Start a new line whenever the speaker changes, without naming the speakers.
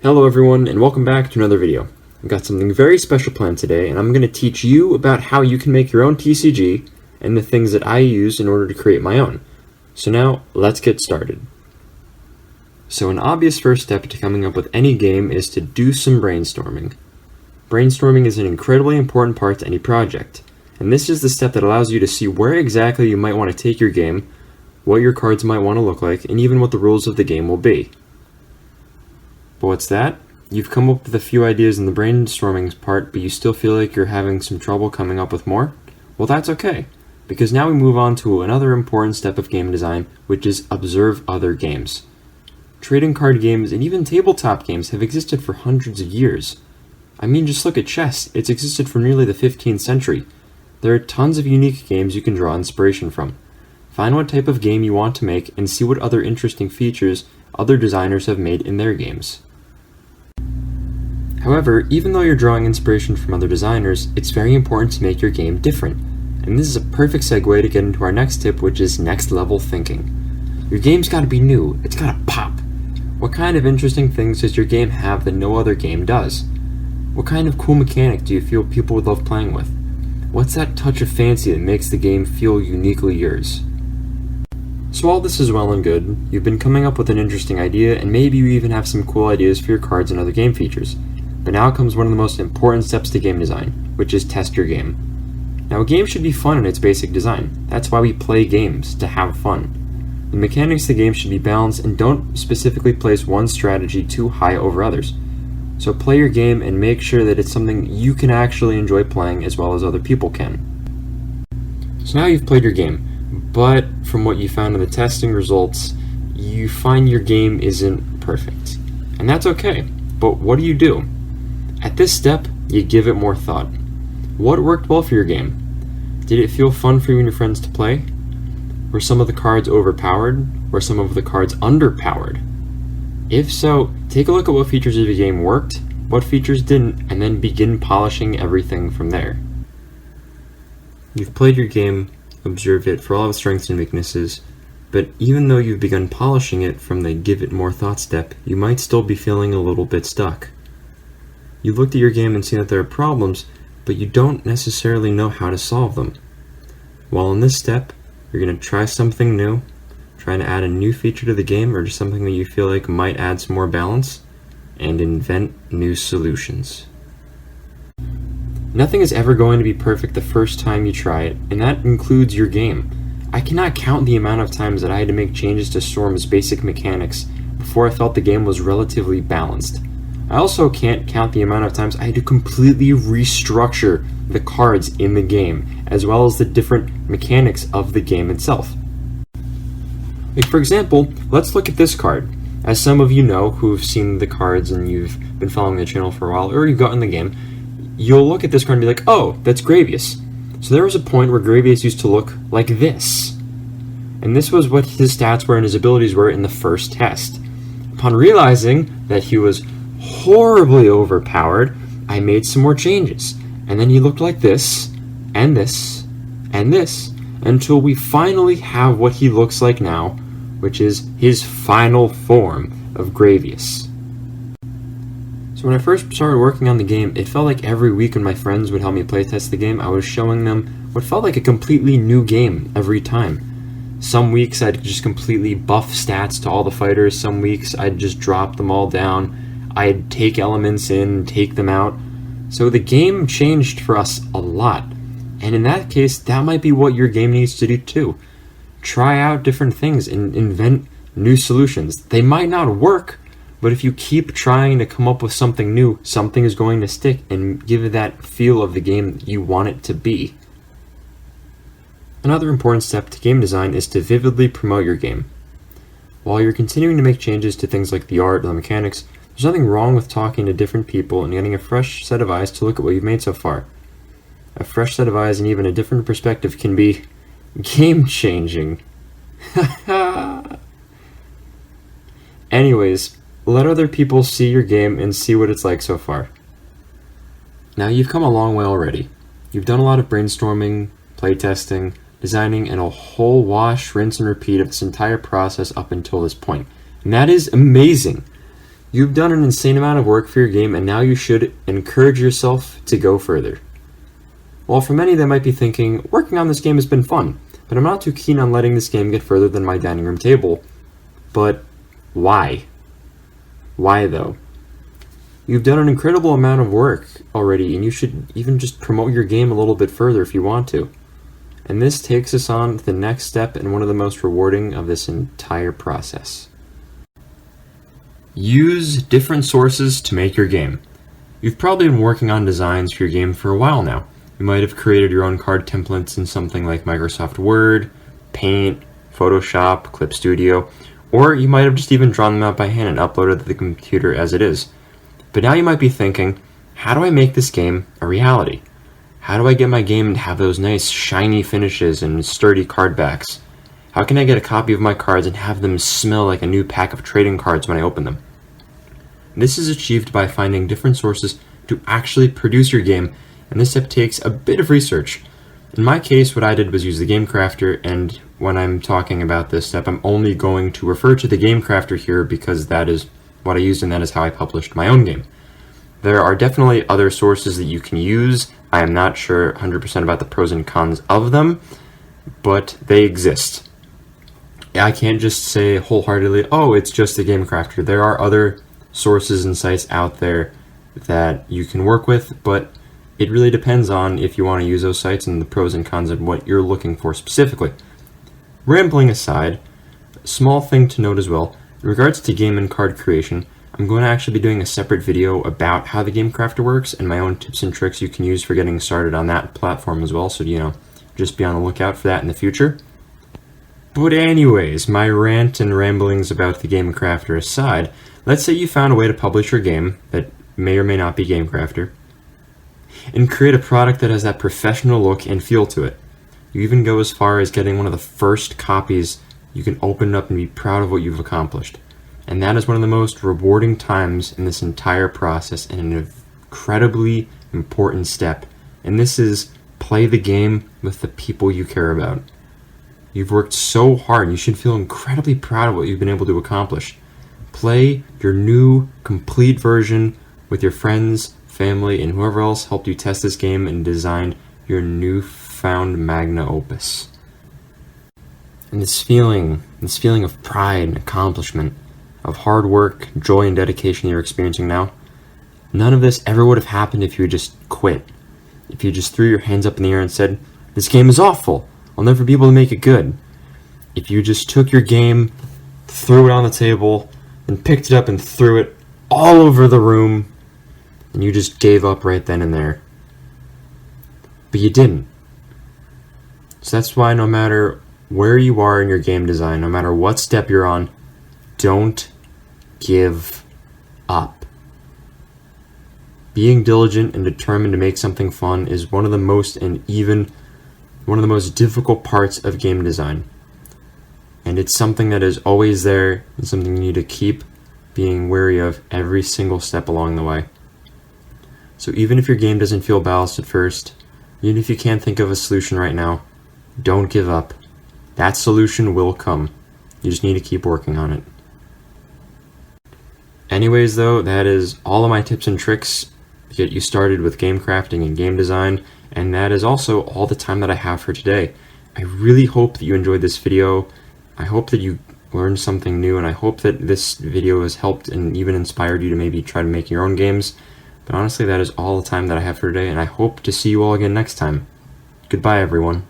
Hello everyone, and welcome back to another video. I've got something very special planned today, and I'm going to teach you about how you can make your own TCG and the things that I use in order to create my own. So now, let's get started. So an obvious first step to coming up with any game is to do some brainstorming. Brainstorming is an incredibly important part to any project, and this is the step that allows you to see where exactly you might want to take your game, what your cards might want to look like, and even what the rules of the game will be. But what's that? You've come up with a few ideas in the brainstorming part, but you still feel like you're having some trouble coming up with more? Well, that's okay, because now we move on to another important step of game design, which is observe other games. Trading card games and even tabletop games have existed for hundreds of years. I mean, just look at chess. It's existed for nearly the 15th century. There are tons of unique games you can draw inspiration from. Find what type of game you want to make and see what other interesting features other designers have made in their games. However, even though you're drawing inspiration from other designers, it's very important to make your game different. And this is a perfect segue to get into our next tip, which is next level thinking. Your game's gotta be new, it's gotta pop. What kind of interesting things does your game have that no other game does? What kind of cool mechanic do you feel people would love playing with? What's that touch of fancy that makes the game feel uniquely yours? So all this is well and good, you've been coming up with an interesting idea, and maybe you even have some cool ideas for your cards and other game features. But now comes one of the most important steps to game design, which is test your game. Now a game should be fun in its basic design. That's why we play games, to have fun. The mechanics of the game should be balanced and don't specifically place one strategy too high over others. So play your game and make sure that it's something you can actually enjoy playing as well as other people can. So now you've played your game, but from what you found in the testing results, you find your game isn't perfect. And that's okay, but what do? At this step, you give it more thought. What worked well for your game? Did it feel fun for you and your friends to play? Were some of the cards overpowered? Were some of the cards underpowered? If so, take a look at what features of your game worked, what features didn't, and then begin polishing everything from there. You've played your game, observed it for all its strengths and weaknesses, but even though you've begun polishing it from the give it more thought step, you might still be feeling a little bit stuck. You've looked at your game and seen that there are problems, but you don't necessarily know how to solve them. While in this step, you're going to try something new, trying to add a new feature to the game or just something that you feel like might add some more balance, and invent new solutions. Nothing is ever going to be perfect the first time you try it, and that includes your game. I cannot count the amount of times that I had to make changes to Storm's basic mechanics before I felt the game was relatively balanced. I also can't count the amount of times I had to completely restructure the cards in the game, as well as the different mechanics of the game itself. Like for example, let's look at this card. As some of you know who've seen the cards and you've been following the channel for a while, or you've gotten the game, you'll look at this card and be like, oh, that's Gravius. So there was a point where Gravius used to look like this. And this was what his stats were and his abilities were in the first test. Upon realizing that he was horribly overpowered, I made some more changes. And then he looked like this, and this, and this, until we finally have what he looks like now, which is his final form of Gravius. So when I first started working on the game, it felt like every week when my friends would help me playtest the game, I was showing them what felt like a completely new game every time. Some weeks I'd just completely buff stats to all the fighters, some weeks I'd just drop them all down, I'd take elements in, take them out. So the game changed for us a lot. And in that case, that might be what your game needs to do too. Try out different things and invent new solutions. They might not work, but if you keep trying to come up with something new, something is going to stick and give it that feel of the game that you want it to be. Another important step to game design is to vividly promote your game. While you're continuing to make changes to things like the art or the mechanics, there's nothing wrong with talking to different people and getting a fresh set of eyes to look at what you've made so far. A fresh set of eyes and even a different perspective can be game-changing. Anyways, let other people see your game and see what it's like so far. Now you've come a long way already. You've done a lot of brainstorming, playtesting, designing, and a whole wash, rinse, and repeat of this entire process up until this point. And that is amazing. You've done an insane amount of work for your game, and now you should encourage yourself to go further. While for many they might be thinking, working on this game has been fun, but I'm not too keen on letting this game get further than my dining room table. But why? Why though? You've done an incredible amount of work already, and you should even just promote your game a little bit further if you want to. And this takes us on to the next step and one of the most rewarding of this entire process. Use different sources to make your game. You've probably been working on designs for your game for a while now. You might have created your own card templates in something like Microsoft Word, Paint, Photoshop, Clip Studio, or you might have just even drawn them out by hand and uploaded to the computer as it is. But now you might be thinking, how do I make this game a reality? How do I get my game to have those nice shiny finishes and sturdy card backs? How can I get a copy of my cards and have them smell like a new pack of trading cards when I open them? This is achieved by finding different sources to actually produce your game, and this step takes a bit of research. In my case, what I did was use the Game Crafter, and when I'm talking about this step, I'm only going to refer to the Game Crafter here because that is what I used and that is how I published my own game. There are definitely other sources that you can use. I am not sure 100% about the pros and cons of them, but they exist. I can't just say wholeheartedly, oh, it's just the Game Crafter. There are other sources and sites out there that you can work with, but it really depends on if you want to use those sites and the pros and cons of what you're looking for specifically. Rambling aside, a small thing to note as well, in regards to game and card creation, I'm going to actually be doing a separate video about how the Game Crafter works and my own tips and tricks you can use for getting started on that platform as well, so just be on the lookout for that in the future. But anyways, my rant and ramblings about the Game Crafter aside, let's say you found a way to publish your game that may or may not be Game Crafter, and create a product that has that professional look and feel to it. You even go as far as getting one of the first copies you can open up and be proud of what you've accomplished. And that is one of the most rewarding times in this entire process and an incredibly important step. And this is play the game with the people you care about. You've worked so hard, you should feel incredibly proud of what you've been able to accomplish. Play your new, complete version with your friends, family, and whoever else helped you test this game and designed your newfound magna opus. And this feeling of pride and accomplishment, of hard work, joy, and dedication you're experiencing now, none of this ever would have happened if you just quit. If you just threw your hands up in the air and said, this game is awful, I'll never be able to make it good. If you just took your game, threw it on the table, and picked it up and threw it all over the room, and you just gave up right then and there. But you didn't. So that's why no matter where you are in your game design, no matter what step you're on, don't give up. Being diligent and determined to make something fun is one of the most difficult parts of game design. And it's something that is always there and something you need to keep being wary of every single step along the way. So even if your game doesn't feel balanced at first, even if you can't think of a solution right now, don't give up. That solution will come. You just need to keep working on it. Anyways though, that is all of my tips and tricks to get you started with game crafting and game design, and that is also all the time that I have for today. I really hope that you enjoyed this video. I hope that you learned something new, and I hope that this video has helped and even inspired you to maybe try to make your own games. But honestly, that is all the time that I have for today, and I hope to see you all again next time. Goodbye, everyone.